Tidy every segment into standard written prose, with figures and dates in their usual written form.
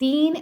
3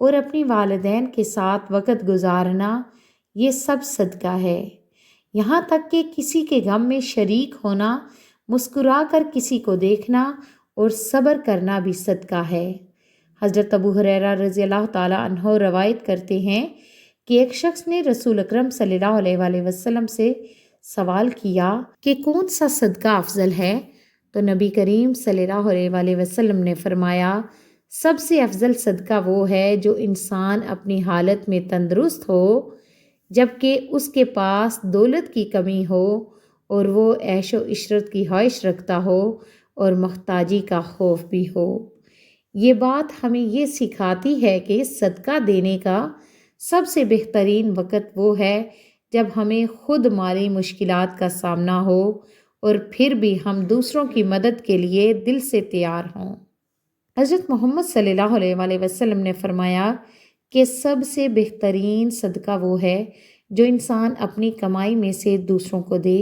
اور اپنی والدین کے ساتھ وقت گزارنا، یہ سب صدقہ ہے۔ یہاں تک کہ کسی کے غم میں شریک ہونا، مسکرا کر کسی کو دیکھنا اور صبر کرنا بھی صدقہ ہے۔ حضرت ابو ہریرہ رضی اللہ تعالیٰ عنہ روایت کرتے ہیں کہ ایک شخص نے رسول اکرم صلی اللہ علیہ وآلہ وسلم سے سوال کیا کہ کون سا صدقہ افضل ہے؟ تو نبی کریم صلی اللہ علیہ وآلہ وسلم نے فرمایا، سب سے افضل صدقہ وہ ہے جو انسان اپنی حالت میں تندرست ہو، جبکہ اس کے پاس دولت کی کمی ہو اور وہ عیش و عشرت کی خواہش رکھتا ہو اور محتاجی کا خوف بھی ہو۔ یہ بات ہمیں یہ سکھاتی ہے کہ صدقہ دینے کا سب سے بہترین وقت وہ ہے جب ہمیں خود مالی مشکلات کا سامنا ہو اور پھر بھی ہم دوسروں کی مدد کے لیے دل سے تیار ہوں۔ حضرت محمد صلی اللہ علیہ وآلہ وسلم نے فرمایا کہ سب سے بہترین صدقہ وہ ہے جو انسان اپنی کمائی میں سے دوسروں کو دے،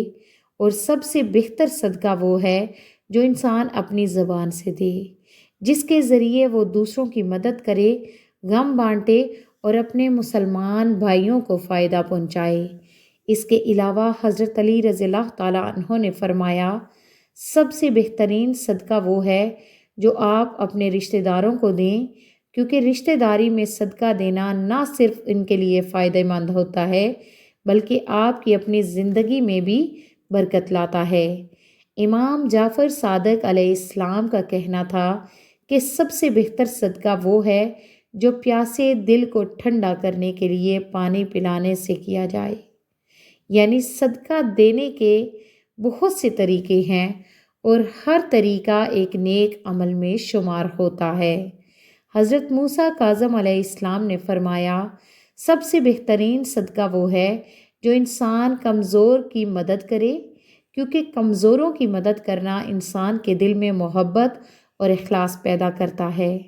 اور سب سے بہتر صدقہ وہ ہے جو انسان اپنی زبان سے دے، جس کے ذریعے وہ دوسروں کی مدد کرے، غم بانٹے اور اپنے مسلمان بھائیوں کو فائدہ پہنچائے۔ اس کے علاوہ حضرت علی رضی اللہ تعالیٰ عنہ نے فرمایا، سب سے بہترین صدقہ وہ ہے جو آپ اپنے رشتہ داروں کو دیں، کیونکہ رشتہ داری میں صدقہ دینا نہ صرف ان کے لیے فائدہ مند ہوتا ہے بلکہ آپ کی اپنی زندگی میں بھی برکت لاتا ہے۔ امام جعفر صادق علیہ السلام کا کہنا تھا کہ سب سے بہتر صدقہ وہ ہے جو پیاسے دل کو ٹھنڈا کرنے کے لیے پانی پلانے سے کیا جائے۔ یعنی صدقہ دینے کے بہت سے طریقے ہیں اور ہر طریقہ ایک نیک عمل میں شمار ہوتا ہے۔ حضرت موسیٰ کاظم علیہ السلام نے فرمایا، سب سے بہترین صدقہ وہ ہے جو انسان کمزور کی مدد کرے، کیونکہ کمزوروں کی مدد کرنا انسان کے دل میں محبت اور اخلاص پیدا کرتا ہے۔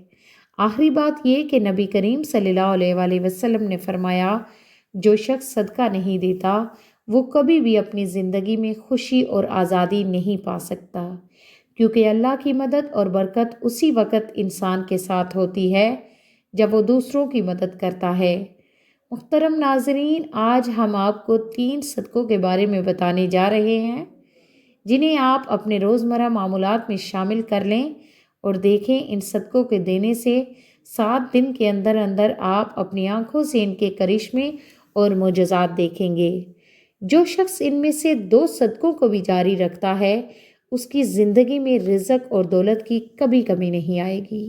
آخری بات یہ کہ نبی کریم صلی اللہ علیہ وآلہ وسلم نے فرمایا، جو شخص صدقہ نہیں دیتا وہ کبھی بھی اپنی زندگی میں خوشی اور آزادی نہیں پا سکتا، کیونکہ اللہ کی مدد اور برکت اسی وقت انسان کے ساتھ ہوتی ہے جب وہ دوسروں کی مدد کرتا ہے۔ محترم ناظرین، آج ہم آپ کو 3 صدقوں کے بارے میں بتانے جا رہے ہیں جنہیں آپ اپنے روزمرہ معمولات میں شامل کر لیں اور دیکھیں ان صدقوں کے دینے سے 7 دن کے اندر اندر آپ اپنی آنکھوں سے ان کے کرشمے اور معجزات دیکھیں گے۔ جو شخص ان میں سے 2 صدقوں کو بھی جاری رکھتا ہے اس کی زندگی میں رزق اور دولت کی کبھی کمی نہیں آئے گی۔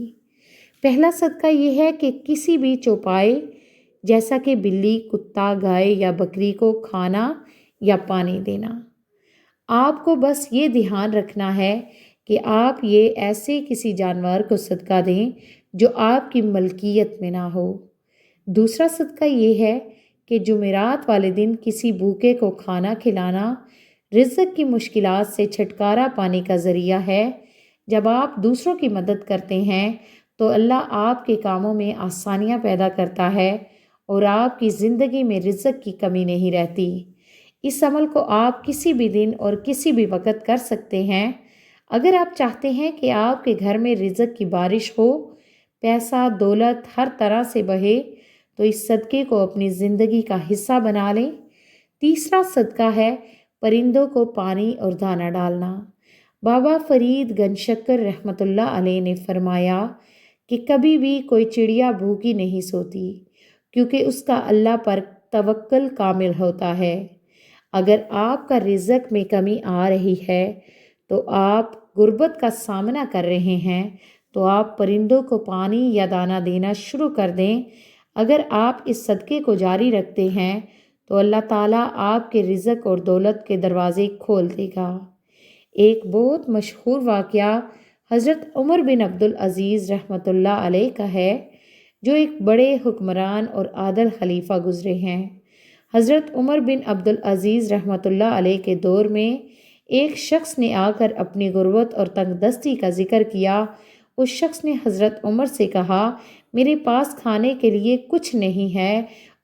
پہلا صدقہ یہ ہے کہ کسی بھی چوپائے جیسا کہ بلی، کتا، گائے یا بکری کو کھانا یا پانی دینا۔ آپ کو بس یہ دھیان رکھنا ہے کہ آپ یہ ایسے کسی جانور کو صدقہ دیں جو آپ کی ملکیت میں نہ ہو۔ دوسرا صدقہ یہ ہے کہ جمعرات والے دن کسی بھوکے کو کھانا کھلانا رزق کی مشکلات سے چھٹکارا پانے کا ذریعہ ہے۔ جب آپ دوسروں کی مدد کرتے ہیں تو اللہ آپ کے کاموں میں آسانیاں پیدا کرتا ہے اور آپ کی زندگی میں رزق کی کمی نہیں رہتی۔ اس عمل کو آپ کسی بھی دن اور کسی بھی وقت کر سکتے ہیں۔ اگر آپ چاہتے ہیں کہ آپ کے گھر میں رزق کی بارش ہو، پیسہ دولت ہر طرح سے بہے، تو اس صدقے کو اپنی زندگی کا حصہ بنا لیں۔ تیسرا صدقہ ہے پرندوں کو پانی اور دانہ ڈالنا۔ بابا فرید گنج شکر رحمۃ اللہ علیہ نے فرمایا کہ کبھی بھی کوئی چڑیا بھوکی نہیں سوتی، کیونکہ اس کا اللہ پر توکل کامل ہوتا ہے۔ اگر آپ کا رزق میں کمی آ رہی ہے تو آپ غربت کا سامنا کر رہے ہیں تو آپ پرندوں کو پانی یا دانہ دینا شروع کر دیں۔ اگر آپ اس صدقے کو جاری رکھتے ہیں تو اللہ تعالیٰ آپ کے رزق اور دولت کے دروازے کھول دے گا۔ ایک بہت مشہور واقعہ حضرت عمر بن عبدالعزیز رحمۃ اللہ علیہ کا ہے، جو ایک بڑے حکمران اور عادل خلیفہ گزرے ہیں۔ حضرت عمر بن عبدالعزیز رحمۃ اللہ علیہ کے دور میں ایک شخص نے آ کر اپنی غربت اور تنگ دستی کا ذکر کیا۔ اس شخص نے حضرت عمر سے کہا، میرے پاس کھانے کے لیے کچھ نہیں ہے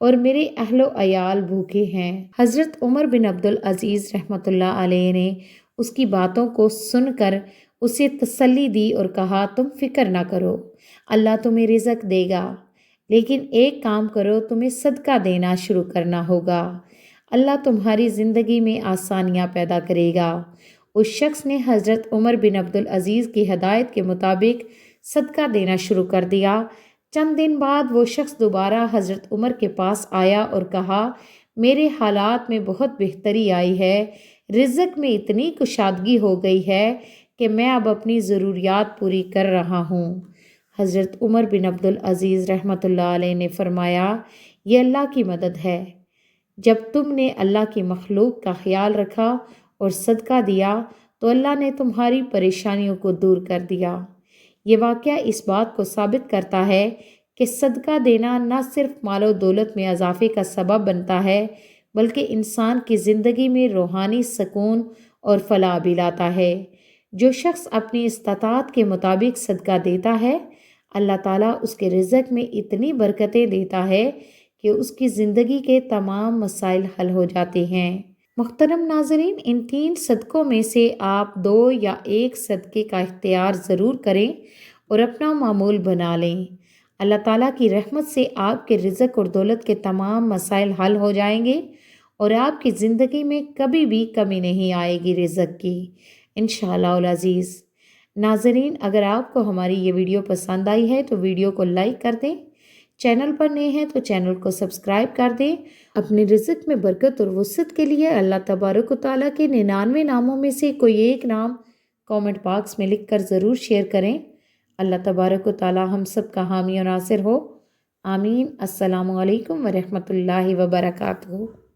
اور میرے اہل و عیال بھوکے ہیں۔ حضرت عمر بن عبدالعزیز رحمۃ اللہ علیہ نے اس کی باتوں کو سن کر اسے تسلی دی اور کہا، تم فکر نہ کرو، اللہ تمہیں رزق دے گا۔ لیکن ایک کام کرو، تمہیں صدقہ دینا شروع کرنا ہوگا، اللہ تمہاری زندگی میں آسانیاں پیدا کرے گا۔ اس شخص نے حضرت عمر بن عبدالعزیز کی ہدایت کے مطابق صدقہ دینا شروع کر دیا۔ چند دن بعد وہ شخص دوبارہ حضرت عمر کے پاس آیا اور کہا، میرے حالات میں بہت بہتری آئی ہے، رزق میں اتنی کشادگی ہو گئی ہے کہ میں اب اپنی ضروریات پوری کر رہا ہوں۔ حضرت عمر بن عبدالعزیز رحمۃ اللہ علیہ نے فرمایا، یہ اللہ کی مدد ہے۔ جب تم نے اللہ کی مخلوق کا خیال رکھا اور صدقہ دیا تو اللہ نے تمہاری پریشانیوں کو دور کر دیا۔ یہ واقعہ اس بات کو ثابت کرتا ہے کہ صدقہ دینا نہ صرف مال و دولت میں اضافے کا سبب بنتا ہے بلکہ انسان کی زندگی میں روحانی سکون اور فلاح بھی لاتا ہے۔ جو شخص اپنی استطاعت کے مطابق صدقہ دیتا ہے، اللہ تعالیٰ اس کے رزق میں اتنی برکتیں دیتا ہے کہ اس کی زندگی کے تمام مسائل حل ہو جاتے ہیں۔ محترم ناظرین، ان 3 صدقوں میں سے آپ 2 یا 1 صدقے کا اختیار ضرور کریں اور اپنا معمول بنا لیں۔ اللہ تعالیٰ کی رحمت سے آپ کے رزق اور دولت کے تمام مسائل حل ہو جائیں گے اور آپ کی زندگی میں کبھی بھی کمی نہیں آئے گی رزق کی، انشاءاللہ العزیز۔ ناظرین، اگر آپ کو ہماری یہ ویڈیو پسند آئی ہے تو ویڈیو کو لائک کر دیں، چینل پر نئے ہیں تو چینل کو سبسکرائب کر دیں۔ اپنے رزق میں برکت اور وسعت کے لیے اللہ تبارک و تعالیٰ کے 99 ناموں میں سے کوئی ایک نام کامنٹ باکس میں لکھ کر ضرور شیئر کریں۔ اللہ تبارک و تعالیٰ ہم سب کا حامی و ناصر ہو، آمین۔ السلام علیکم ورحمۃ اللہ وبرکاتہ۔